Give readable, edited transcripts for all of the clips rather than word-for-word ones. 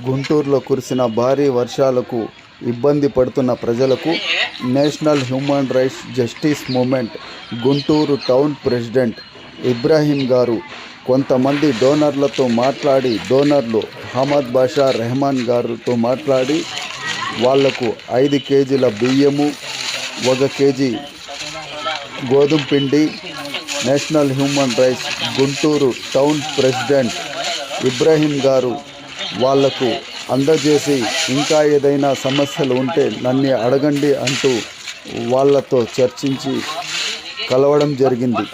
గుంటూరులో కురిసిన భారీ వర్షాలకు ఇబ్బంది పడుతున్న ప్రజలకు national human rights justice movement Guntur town president Ibrahim గారు కొంతమంది డోనర్లతో మాట్లాడి డోనర్లు అహ్మద్ బాషా రెహమాన్ గారితో మాట్లాడి వాళ్లకు 5 కేజీల బియ్యము 1 కేజీ గోధుమ పిండి national human rights Guntur town president Ibrahim గారు వాళ్లకు అందజేసి ఇంకా ఏదైనా సమస్యలు ఉంటే నన్ను అడగండి అంటూ వాళ్ళతో చర్చించి కలవడం జరిగింది.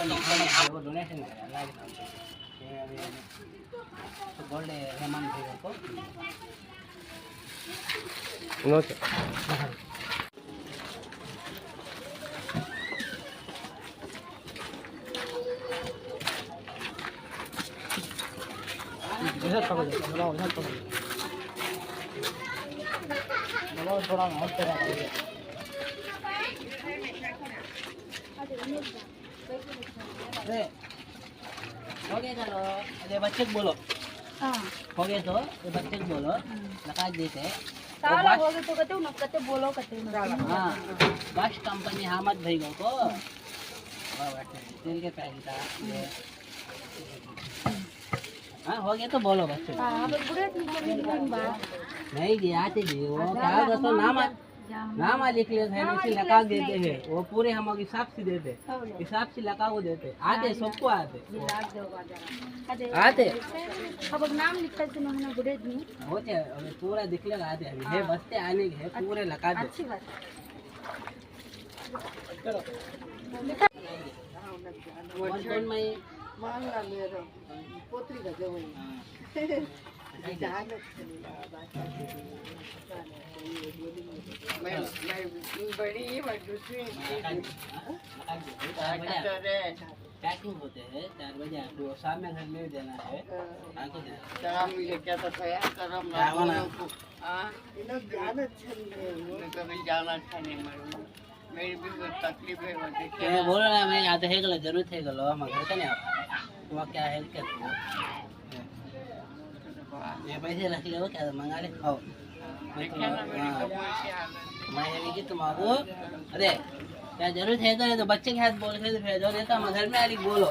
हो गया चलो अरे बच्चे को बोलो हो गया तो ये बच्चे को बोलो लगा देते साला हो गया तो कहते न कहते बोलो कहते हाँ बस कंपनी अहमद भाई को तेल के पैसा हाँ हो गया तो बोलो बच्चे नहीं दिया आते भी वो क्या तो नाम लिख लेते हैं उसे लगा देते हैं वो पूरे हम हिसाब से देते हिसाब से लगा वो देते आते सबको आते अब नाम लिखते थे ना गुड़े दी होते पूरा दिख लेगा आते अभी है बस्ते आने के है पूरे लगा दे अच्छी बात कौन मैं मांगला मेरा पोत्री का जवाई मैं बड़ी मैं दूसरी पैकिंग होते हैं 4 बजे आपको शाम में घर में देना है आके देना काम मिले क्या तो थया करम ना हां इनो ध्यान अच्छा नहीं कभी जाना अच्छा नहीं मेरी भी कोई तकलीफ है देखिए मैं बोल रहा मैं आते है गलो जरूरत है गलो हम घर का नहीं आप तो क्या है क्या ये पैसे रख ले क्या मंगा ले खाओ मैं ये तुम आओ अरे क्या जरूरत है तो बच्चे के हाथ बोल के भेजो नहीं तो हम घर में आ रही बोलो